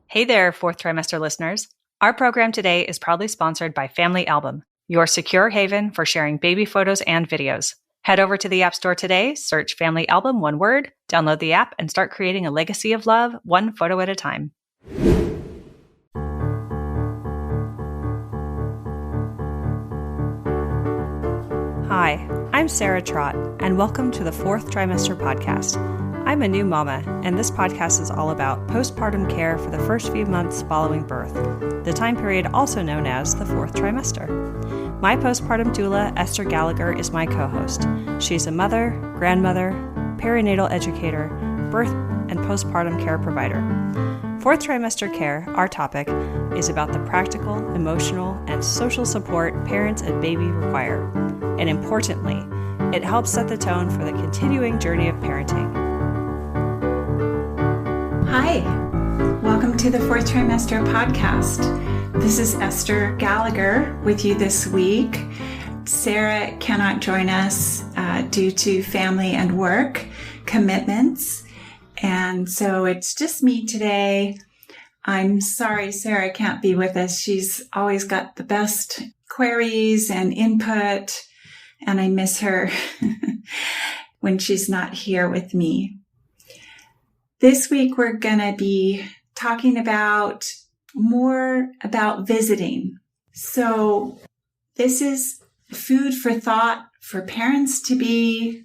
Hey there, fourth trimester listeners. Our program today is proudly sponsored by Family Album, your secure haven for sharing baby photos and videos. Head over to the App Store today, search Family Album, one word, download the app, and start creating a legacy of love, one photo at a time. Hi, I'm Sarah Trott, and welcome to the Fourth Trimester Podcast. I'm a new mama, and this podcast is all about postpartum care for the first few months following birth, the time period also known as the fourth trimester. My postpartum doula, Esther Gallagher, is my co-host. She's a mother, grandmother, perinatal educator, birth and postpartum care provider. Fourth trimester care, our topic, is about the practical, emotional, and social support parents and baby require. And importantly, it helps set the tone for the continuing journey of parenting. Hi, welcome to the Fourth Trimester Podcast. This is Esther Gallagher with you this week. Sarah cannot join us due to family and work commitments, and so it's just me today. I'm sorry Sarah can't be with us. She's always got the best queries and input, and I miss her when she's not here with me. This week, we're going to be talking more about visiting. So this is food for thought for parents to be,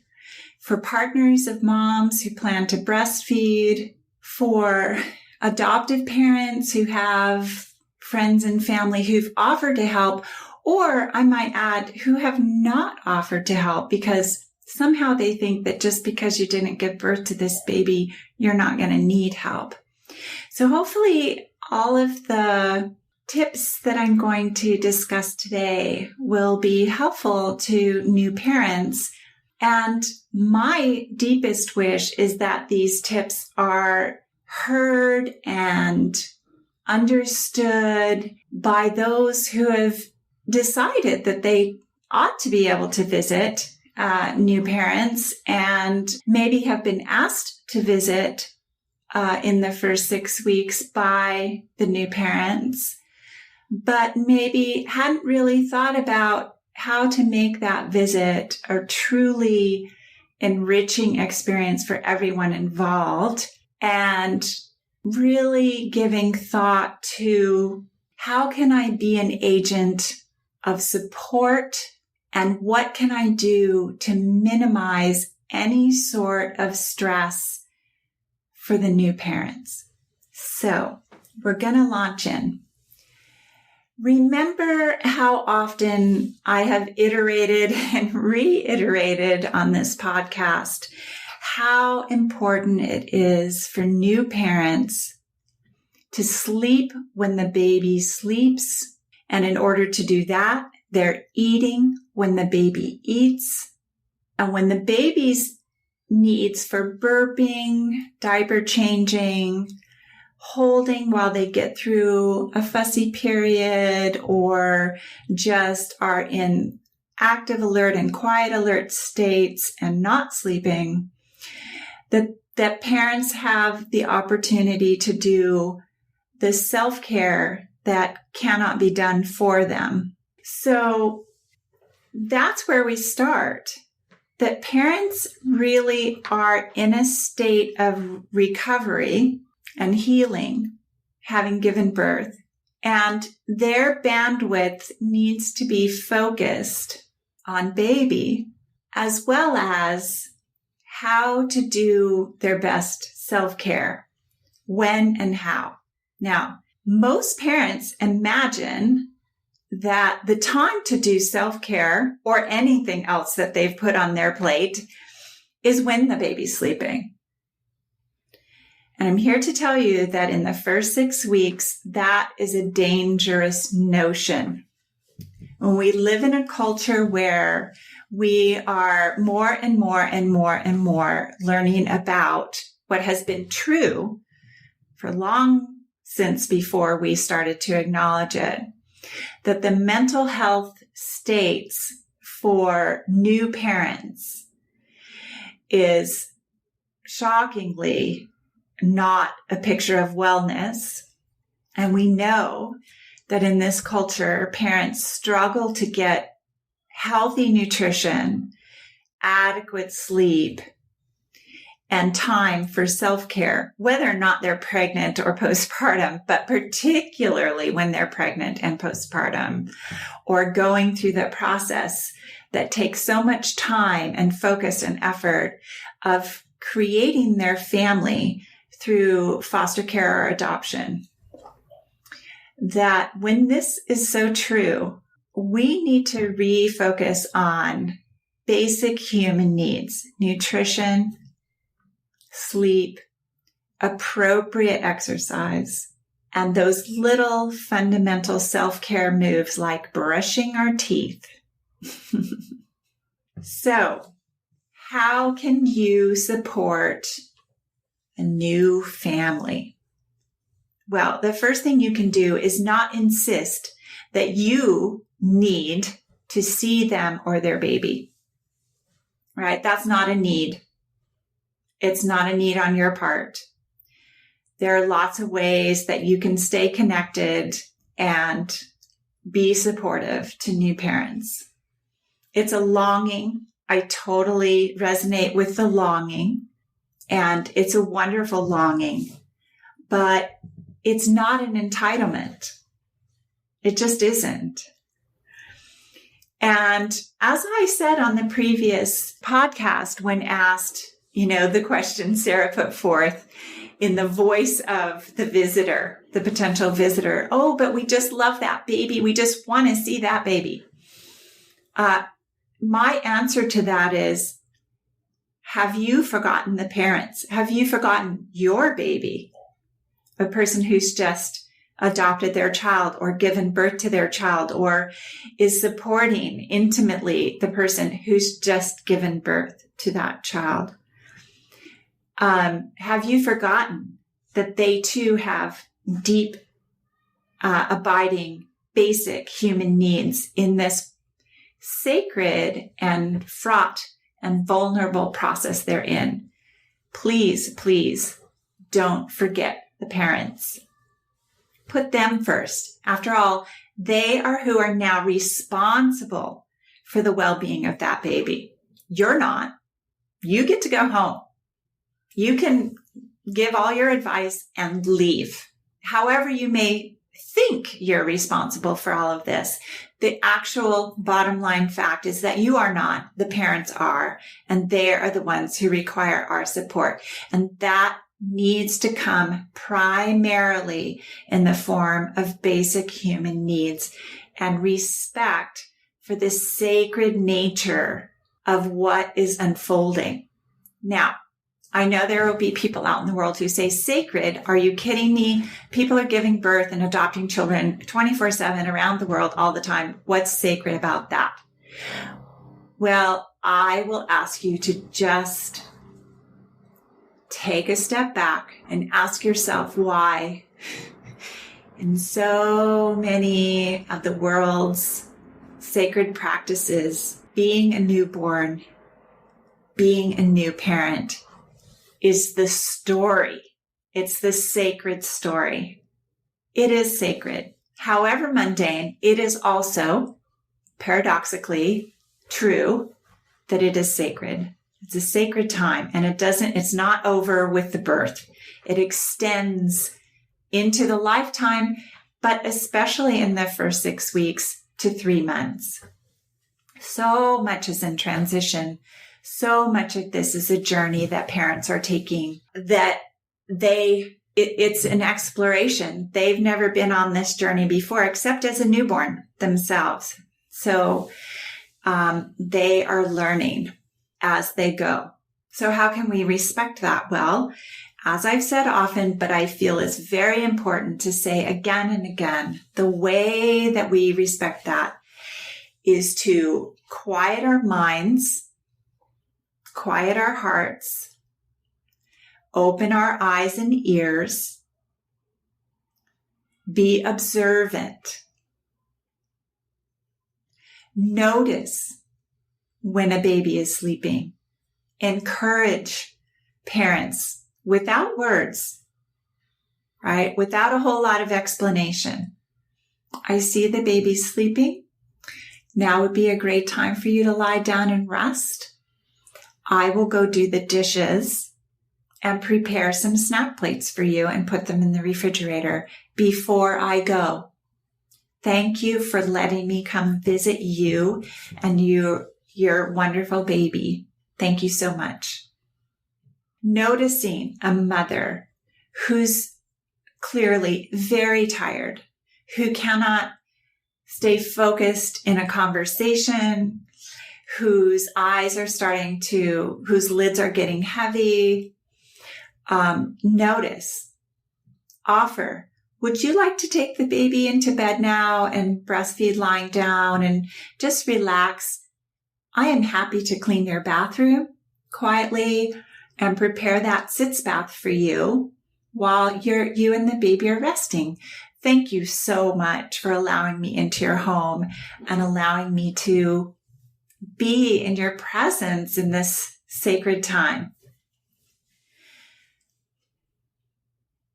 for partners of moms who plan to breastfeed, for adoptive parents who have friends and family who've offered to help, or I might add, who have not offered to help because somehow they think that just because you didn't give birth to this baby, you're not going to need help. So hopefully all of the tips that I'm going to discuss today will be helpful to new parents. And my deepest wish is that these tips are heard and understood by those who have decided that they ought to be able to visit new parents and maybe have been asked to visit in the first 6 weeks by the new parents, but maybe hadn't really thought about how to make that visit a truly enriching experience for everyone involved, and really giving thought to how can I be an agent of support, and what can I do to minimize any sort of stress for the new parents? So we're going to launch in. Remember how often I have iterated and reiterated on this podcast how important it is for new parents to sleep when the baby sleeps. And in order to do that, they're eating when the baby eats. And when the baby's needs for burping, diaper changing, holding while they get through a fussy period, or just are in active alert and quiet alert states and not sleeping, that parents have the opportunity to do the self-care that cannot be done for them. So that's where we start, that parents really are in a state of recovery and healing, having given birth, and their bandwidth needs to be focused on baby, as well as how to do their best self-care, when and how. Now, most parents imagine that the time to do self-care or anything else that they've put on their plate is when the baby's sleeping. And I'm here to tell you that in the first 6 weeks, that is a dangerous notion. When we live in a culture where we are more and more and more and more learning about what has been true for long since before we started to acknowledge it, that the mental health states for new parents is shockingly not a picture of wellness, And we know that in this culture, parents struggle to get healthy nutrition, adequate sleep, and time for self-care, whether or not they're pregnant or postpartum, but particularly when they're pregnant and postpartum, or going through the process that takes so much time and focus and effort of creating their family through foster care or adoption. That when this is so true, we need to refocus on basic human needs: nutrition, sleep, appropriate exercise, and those little fundamental self-care moves like brushing our teeth. So, how can you support a new family? Well, the first thing you can do is not insist that you need to see them or their baby, right? That's not a need. It's not a need on your part. There are lots of ways that you can stay connected and be supportive to new parents. It's a longing. I totally resonate with the longing, and it's a wonderful longing, but it's not an entitlement. It just isn't. And as I said on the previous podcast, when asked, the question Sarah put forth in the voice of the visitor, the potential visitor, oh, but we just love that baby. We just want to see that baby. My answer to that is, have you forgotten the parents? Have you forgotten your baby? A person who's just adopted their child or given birth to their child or is supporting intimately the person who's just given birth to that child. Have you forgotten that they too have deep, abiding, basic human needs in this sacred and fraught and vulnerable process they're in? Please, please don't forget the parents. Put them first. After all, they are who are now responsible for the well-being of that baby. You're not. You get to go home. You can give all your advice and leave. However you may think you're responsible for all of this, the actual bottom line fact is that you are not. The parents are, and they are the ones who require our support. And that needs to come primarily in the form of basic human needs and respect for the sacred nature of what is unfolding. Now, I know there will be people out in the world who say, sacred? Are you kidding me? People are giving birth and adopting children 24/7 around the world all the time. What's sacred about that? Well, I will ask you to just take a step back and ask yourself why in so many of the world's sacred practices, being a newborn, being a new parent is the story. It's the sacred story. It is sacred. However mundane, it is also paradoxically true that it is sacred. It's a sacred time, and it's not over with the birth. It extends into the lifetime, but especially in the first 6 weeks to 3 months. So much is in transition. So much of this is a journey that parents are taking, that it's an exploration. They've never been on this journey before, except as a newborn themselves. So they are learning as they go. So how can we respect that? Well, as I've said often, but I feel it's very important to say again and again, the way that we respect that is to quiet our minds, quiet our hearts, open our eyes and ears, be observant. Notice when a baby is sleeping. Encourage parents without words, right? Without a whole lot of explanation. I see the baby sleeping. Now would be a great time for you to lie down and rest. I will go do the dishes and prepare some snack plates for you and put them in the refrigerator before I go. Thank you for letting me come visit you and your wonderful baby. Thank you so much. Noticing a mother who's clearly very tired, who cannot stay focused in a conversation, whose lids are getting heavy. Notice, offer, would you like to take the baby into bed now and breastfeed lying down and just relax? I am happy to clean your bathroom quietly and prepare that sitz bath for you while you and the baby are resting. Thank you so much for allowing me into your home and allowing me to be in your presence in this sacred time.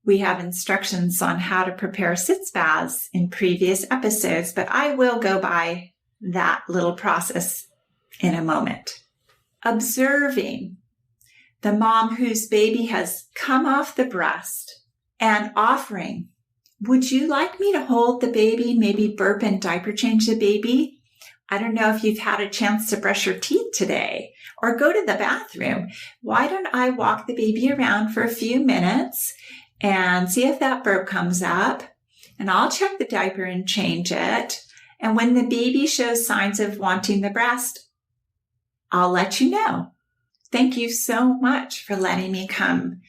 We have instructions on how to prepare sitz baths in previous episodes, but I will go by that little process in a moment. Observing the mom whose baby has come off the breast and offering, would you like me to hold the baby, maybe burp and diaper change the baby? I don't know if you've had a chance to brush your teeth today or go to the bathroom. Why don't I walk the baby around for a few minutes and see if that burp comes up, and I'll check the diaper and change it. And when the baby shows signs of wanting the breast, I'll let you know. Thank you so much for letting me come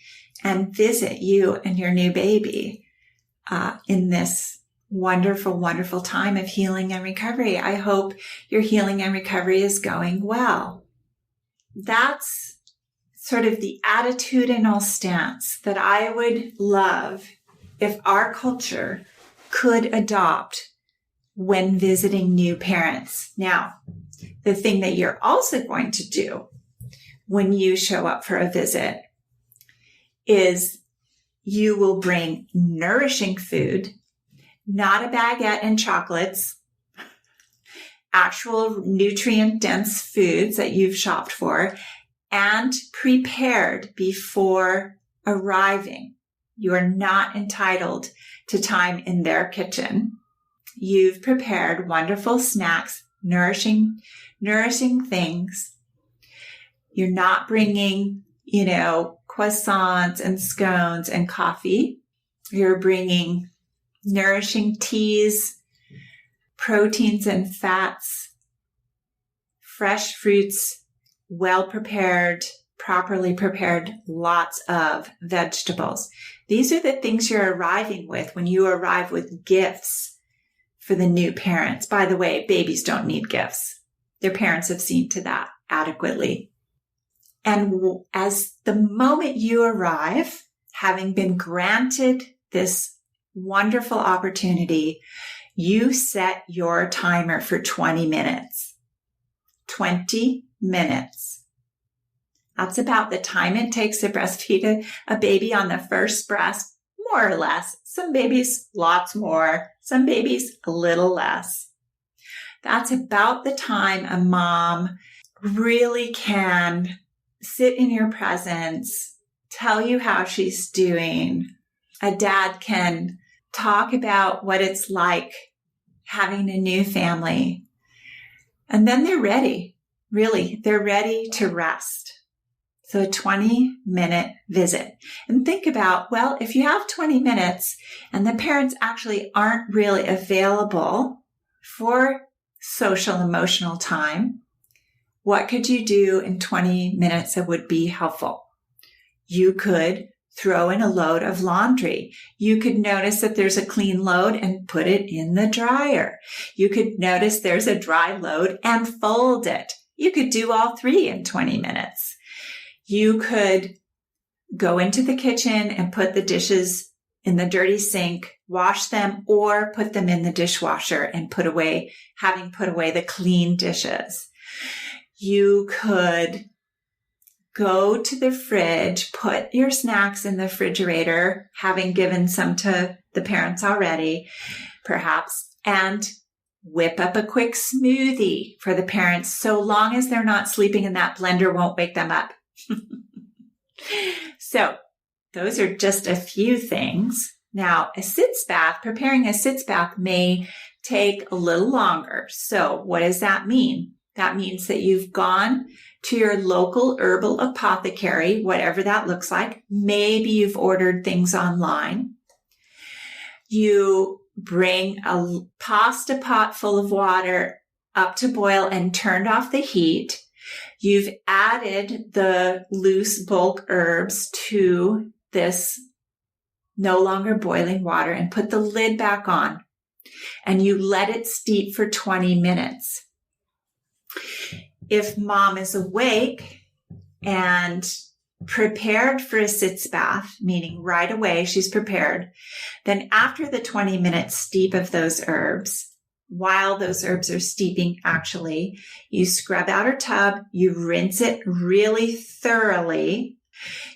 and visit you and your new baby in this wonderful, wonderful time of healing and recovery. I hope your healing and recovery is going well. That's sort of the attitudinal stance that I would love if our culture could adopt when visiting new parents. Now, the thing that you're also going to do when you show up for a visit is you will bring nourishing food, not a baguette and chocolates, actual nutrient-dense foods that you've shopped for, and prepared before arriving. You are not entitled to time in their kitchen. You've prepared wonderful snacks, nourishing things. You're not bringing, croissants and scones and coffee. You're bringing nourishing teas, proteins and fats, fresh fruits, well-prepared, properly prepared, lots of vegetables. These are the things you're arriving with when you arrive with gifts for the new parents. By the way, babies don't need gifts. Their parents have seen to that adequately. And as the moment you arrive, having been granted this wonderful opportunity, you set your timer for 20 minutes. 20 minutes. That's about the time it takes to breastfeed a baby on the first breast, more or less. Some babies, lots more. Some babies, a little less. That's about the time a mom really can sit in your presence, tell you how she's doing. A dad can talk about what it's like having a new family. And then they're ready. Really, they're ready to rest. So a 20-minute visit. And think about, well, if you have 20 minutes and the parents actually aren't really available for social emotional time, what could you do in 20 minutes that would be helpful? You could throw in a load of laundry. You could notice that there's a clean load and put it in the dryer. You could notice there's a dry load and fold it. You could do all three in 20 minutes. You could go into the kitchen and put the dishes in the dirty sink, wash them, or put them in the dishwasher and put away the clean dishes. You could go to the fridge, put your snacks in the refrigerator, having given some to the parents already, perhaps, and whip up a quick smoothie for the parents, so long as they're not sleeping and that blender won't wake them up. So those are just a few things. Now, preparing a sitz bath may take a little longer. So what does that mean? That means that you've gone to your local herbal apothecary, whatever that looks like. Maybe you've ordered things online. You bring a pasta pot full of water up to boil and turned off the heat. You've added the loose bulk herbs to this no longer boiling water and put the lid back on, and you let it steep for 20 minutes. If mom is awake and prepared for a sitz bath, meaning right away she's prepared, then after the 20-minute steep of those herbs, while those herbs are steeping, actually, you scrub out her tub, you rinse it really thoroughly,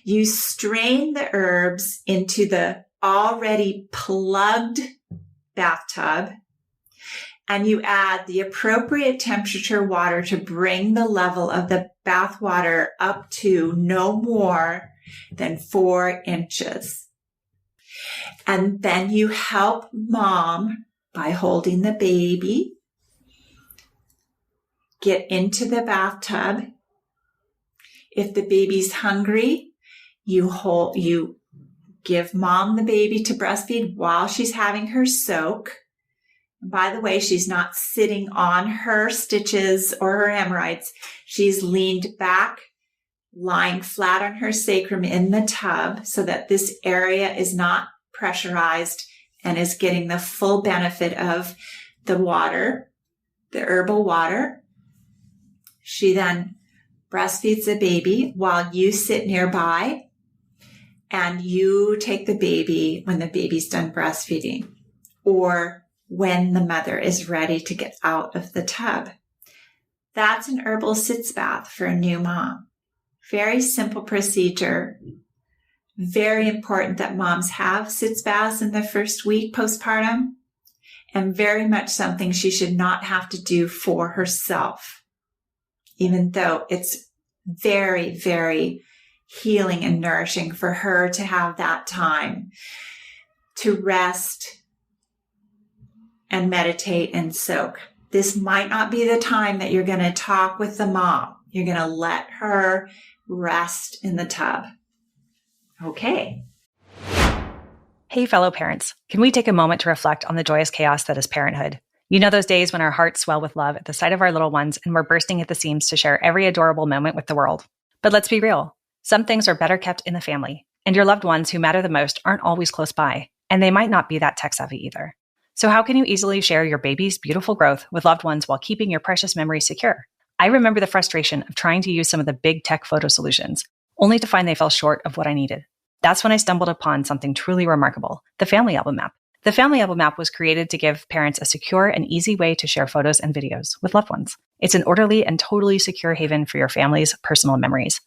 you strain the herbs into the already plugged bathtub, and you add the appropriate temperature water to bring the level of the bath water up to no more than 4 inches. And then you help mom by holding the baby, get into the bathtub. If the baby's hungry, you give mom the baby to breastfeed while she's having her soak. By the way, she's not sitting on her stitches or her hemorrhoids. She's leaned back, lying flat on her sacrum in the tub so that this area is not pressurized and is getting the full benefit of the water, the herbal water. She then breastfeeds the baby while you sit nearby, and you take the baby when the baby's done breastfeeding or when the mother is ready to get out of the tub. That's an herbal sitz bath for a new mom. Very simple procedure. Very important that moms have sitz baths in the first week postpartum, and very much something she should not have to do for herself, even though it's very, very healing and nourishing for her to have that time to rest and meditate and soak. This might not be the time that you're going to talk with the mom. You're going to let her rest in the tub. Okay. Hey, fellow parents, can we take a moment to reflect on the joyous chaos that is parenthood? You know those days when our hearts swell with love at the sight of our little ones and we're bursting at the seams to share every adorable moment with the world. But let's be real. Some things are better kept in the family, and your loved ones who matter the most aren't always close by, and they might not be that tech-savvy either. So how can you easily share your baby's beautiful growth with loved ones while keeping your precious memories secure? I remember the frustration of trying to use some of the big tech photo solutions, only to find they fell short of what I needed. That's when I stumbled upon something truly remarkable, the Family Album app. The Family Album app was created to give parents a secure and easy way to share photos and videos with loved ones. It's an orderly and totally secure haven for your family's personal memories.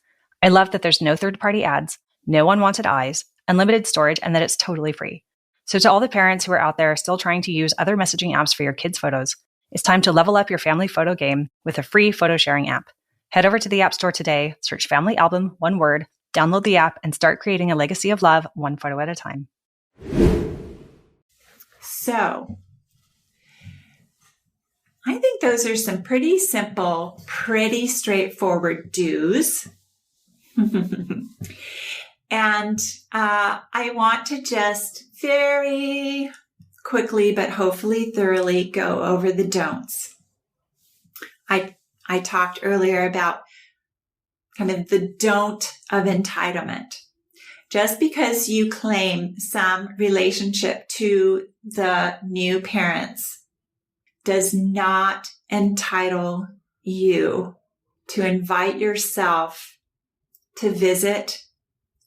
I love that there's no third-party ads, no unwanted eyes, unlimited storage, and that it's totally free. So to all the parents who are out there still trying to use other messaging apps for your kids' photos, it's time to level up your family photo game with a free photo sharing app. Head over to the App Store today, search Family Album, one word, download the app, and start creating a legacy of love one photo at a time. So, I think those are some pretty simple, pretty straightforward do's. And I want to just very quickly, but hopefully thoroughly, go over the don'ts. I talked earlier about kind of the don't of entitlement. Just because you claim some relationship to the new parents does not entitle you to invite yourself to visit,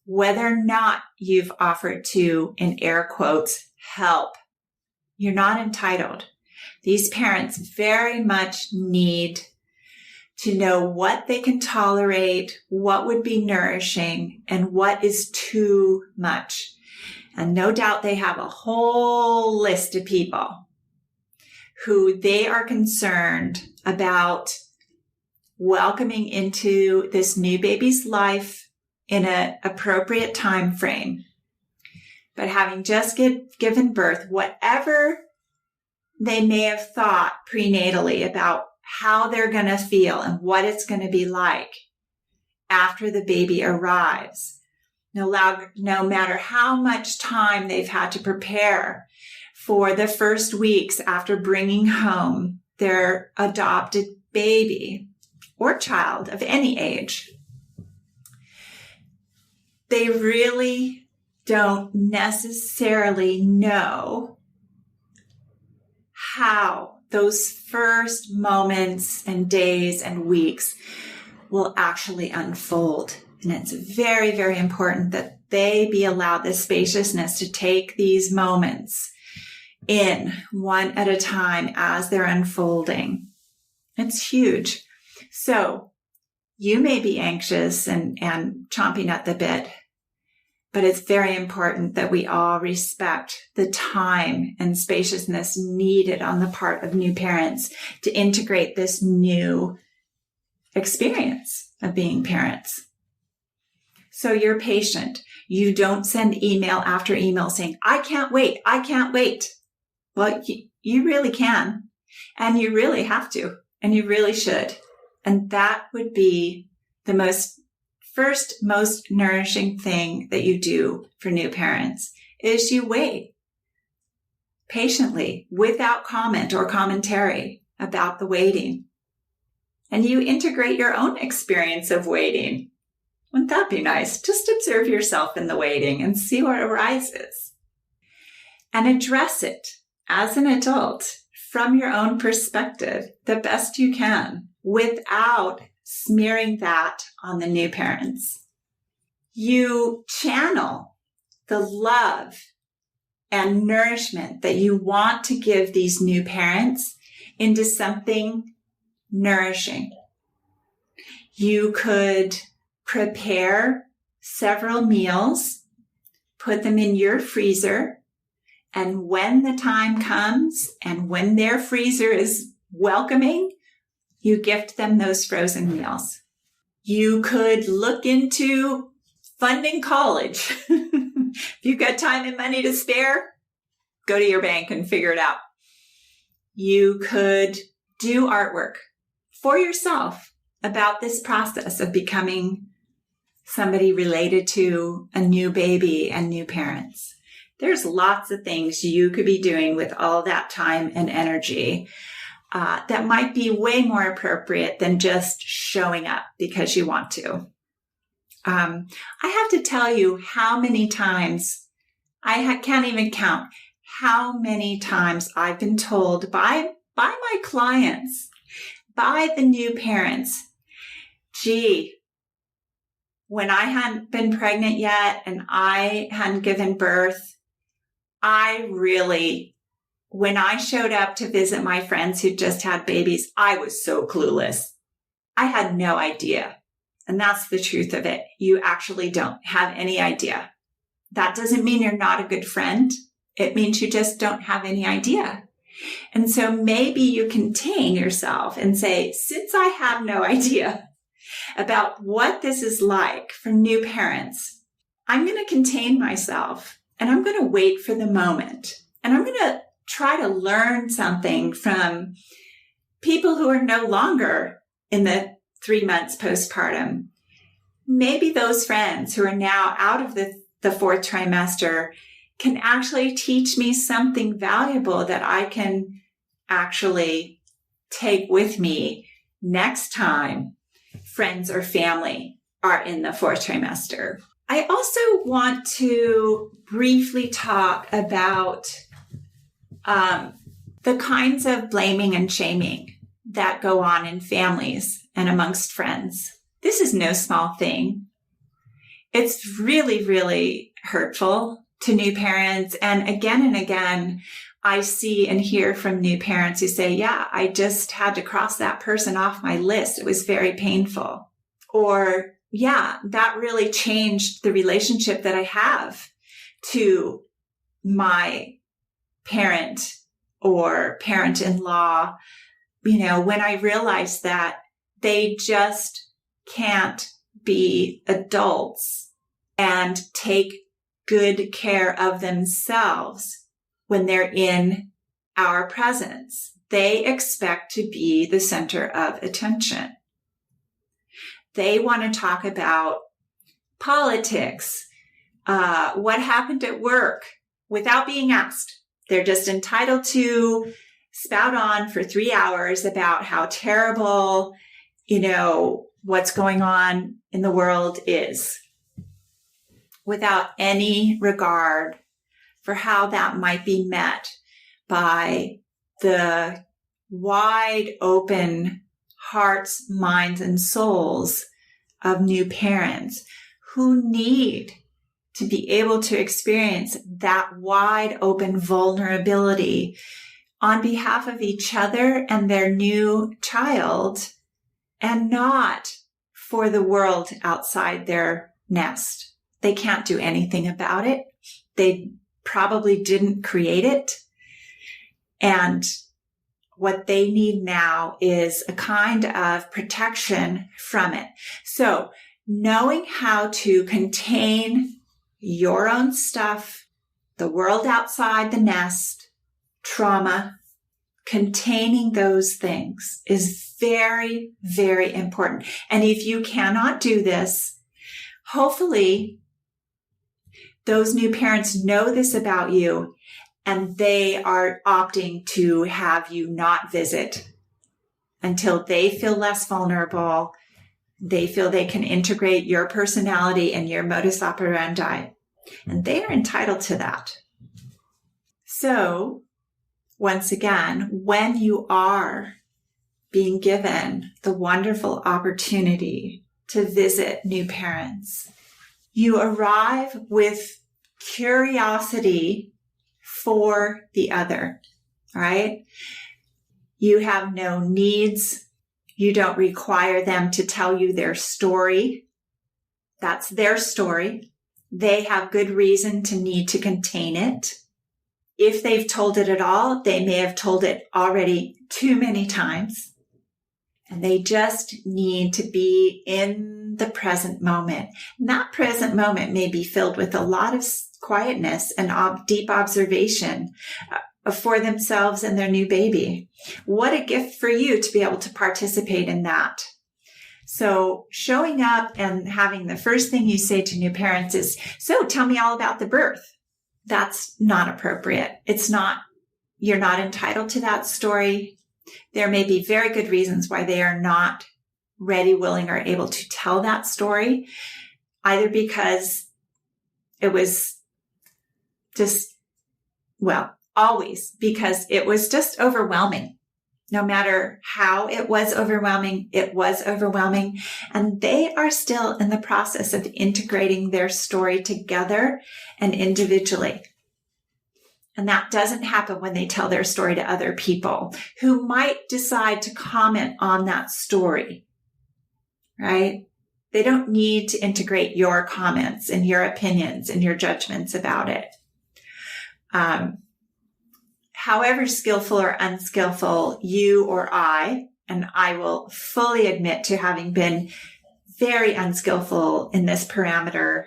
whether or not you've offered to, in air quotes, help. You're not entitled. These parents very much need to know what they can tolerate, what would be nourishing, and what is too much. And no doubt they have a whole list of people who they are concerned about welcoming into this new baby's life in an appropriate time frame. But having just given birth, whatever they may have thought prenatally about how they're going to feel and what it's going to be like after the baby arrives, no matter how much time they've had to prepare for the first weeks after bringing home their adopted baby or child of any age, they really don't necessarily know how those first moments and days and weeks will actually unfold. And it's very, very important that they be allowed the spaciousness to take these moments in one at a time as they're unfolding. It's huge. So you may be anxious and chomping at the bit, but it's very important that we all respect the time and spaciousness needed on the part of new parents to integrate this new experience of being parents. So you're patient. You don't send email after email saying, I can't wait. I can't wait. Well, you really can, and you really have to, and you really should. And that would be the most nourishing thing that you do for new parents is you wait patiently without comment or commentary about the waiting. And you integrate your own experience of waiting. Wouldn't that be nice? Just observe yourself in the waiting and see what arises. And address it as an adult from your own perspective the best you can without smearing that on the new parents. You channel the love and nourishment that you want to give these new parents into something nourishing. You could prepare several meals, put them in your freezer, and when the time comes and when their freezer is welcoming, you gift them those frozen meals. You could look into funding college. If you've got time and money to spare, go to your bank and figure it out. You could do artwork for yourself about this process of becoming somebody related to a new baby and new parents. There's lots of things you could be doing with all that time and energy that might be way more appropriate than just showing up because you want to. I have to tell you how many times, can't even count how many times I've been told by my clients, by the new parents, gee, when I hadn't been pregnant yet and I hadn't given birth, when I showed up to visit my friends who just had babies, I was so clueless. I had no idea. And that's the truth of it. You actually don't have any idea. That doesn't mean you're not a good friend. It means you just don't have any idea. And so maybe you contain yourself and say, since I have no idea about what this is like for new parents, I'm going to contain myself and I'm going to wait for the moment. And I'm going to try to learn something from people who are no longer in the 3 months postpartum. Maybe those friends who are now out of the fourth trimester can actually teach me something valuable that I can actually take with me next time friends or family are in the fourth trimester. I also want to briefly talk about the kinds of blaming and shaming that go on in families and amongst friends. This is no small thing. It's really, really hurtful to new parents. And again, I see and hear from new parents who say, yeah, I just had to cross that person off my list. It was very painful. Or, yeah, that really changed the relationship that I have to my parent or parent-in-law, when I realized that they just can't be adults and take good care of themselves when they're in our presence. They expect to be the center of attention. They want to talk about politics, what happened at work without being asked. They're just entitled to spout on for 3 hours about how terrible, what's going on in the world is, without any regard for how that might be met by the wide open hearts, minds, and souls of new parents who need to be able to experience that wide open vulnerability on behalf of each other and their new child, and not for the world outside their nest. They can't do anything about it. They probably didn't create it. And what they need now is a kind of protection from it. So knowing how to contain your own stuff, the world outside the nest, trauma, containing those things is very, very important. And if you cannot do this, hopefully those new parents know this about you and they are opting to have you not visit until they feel less vulnerable. They feel they can integrate your personality and your modus operandi, and they are entitled to that. So, once again, when you are being given the wonderful opportunity to visit new parents, you arrive with curiosity for the other, right? You have no needs. You don't require them to tell you their story. That's their story. They have good reason to need to contain it. If they've told it at all, they may have told it already too many times. And they just need to be in the present moment. And that present moment may be filled with a lot of quietness and deep observation for themselves and their new baby. What a gift for you to be able to participate in that. So showing up and having the first thing you say to new parents is, so tell me all about the birth. That's not appropriate. You're not entitled to that story. There may be very good reasons why they are not ready, willing, or able to tell that story, either because it was always because it was just overwhelming. No matter how it was overwhelming, it was overwhelming. And they are still in the process of integrating their story together and individually. And that doesn't happen when they tell their story to other people who might decide to comment on that story, right? They don't need to integrate your comments and your opinions and your judgments about it. However skillful or unskillful you or I, and I will fully admit to having been very unskillful in this parameter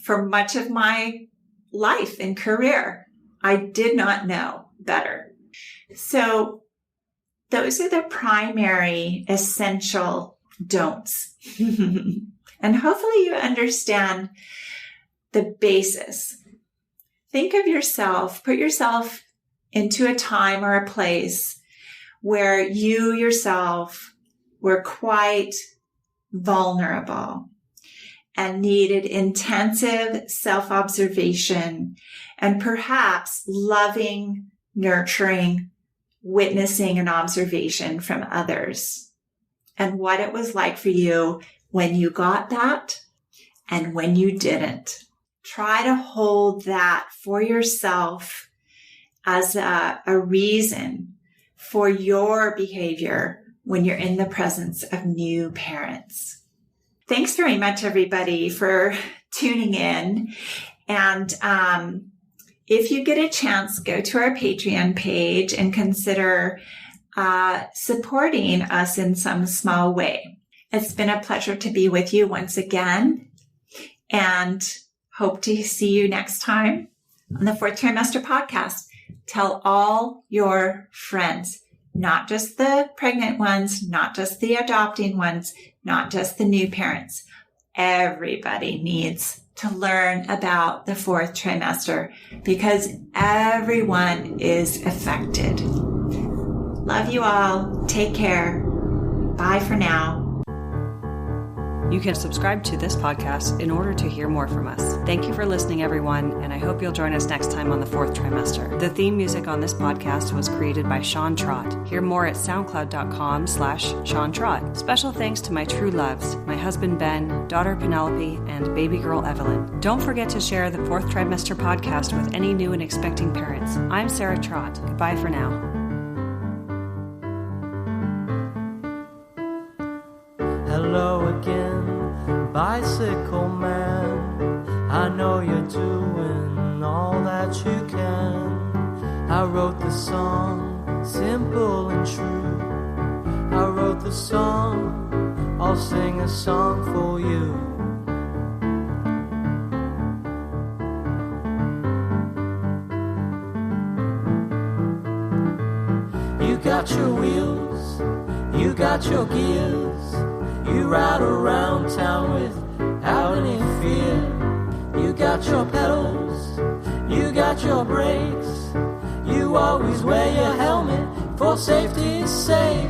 for much of my life and career, I did not know better. So those are the primary essential don'ts. And hopefully you understand the basis. Think of yourself, put yourself into a time or a place where you yourself were quite vulnerable and needed intensive self-observation and perhaps loving, nurturing, witnessing and observation from others. And what it was like for you when you got that and when you didn't. Try to hold that for yourself as a reason for your behavior when you're in the presence of new parents. Thanks very much, everybody, for tuning in. And if you get a chance, go to our Patreon page and consider supporting us in some small way. It's been a pleasure to be with you once again, and hope to see you next time on the Fourth Trimester Podcast. Tell all your friends, not just the pregnant ones, not just the adopting ones, not just the new parents. Everybody needs to learn about the fourth trimester because everyone is affected. Love you all. Take care. Bye for now. You can subscribe to this podcast in order to hear more from us. Thank you for listening, everyone, and I hope you'll join us next time on the fourth trimester. The theme music on this podcast was created by Sean Trott. Hear more at soundcloud.com/Sean Trott. Special thanks to my true loves, my husband Ben, daughter Penelope, and baby girl Evelyn. Don't forget to share the fourth trimester podcast with any new and expecting parents. I'm Sarah Trott. Goodbye for now. Hello again, bicycle man. I know you're doing all that you can. I wrote the song, simple and true. I wrote the song, I'll sing a song for you. You got your wheels, you got your gears. You ride around town without any fear. You got your pedals, you got your brakes. You always wear your helmet for safety's sake.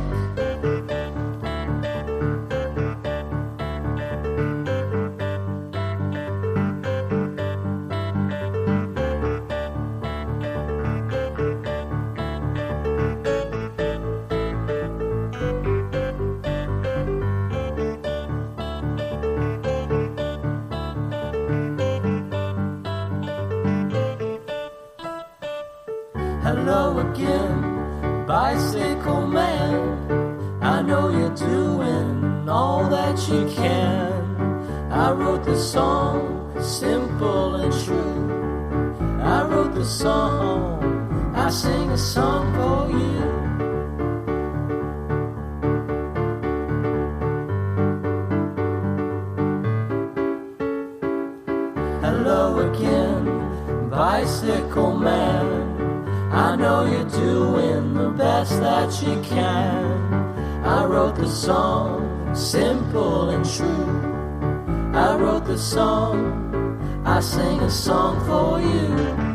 Hello again, bicycle man. I know you're doing all that you can. I wrote the song, simple and true. I wrote the song, I sing a song for you. Hello again, bicycle man. I know you're doing the best that you can. I wrote the song, simple and true. I wrote the song, I sing a song for you.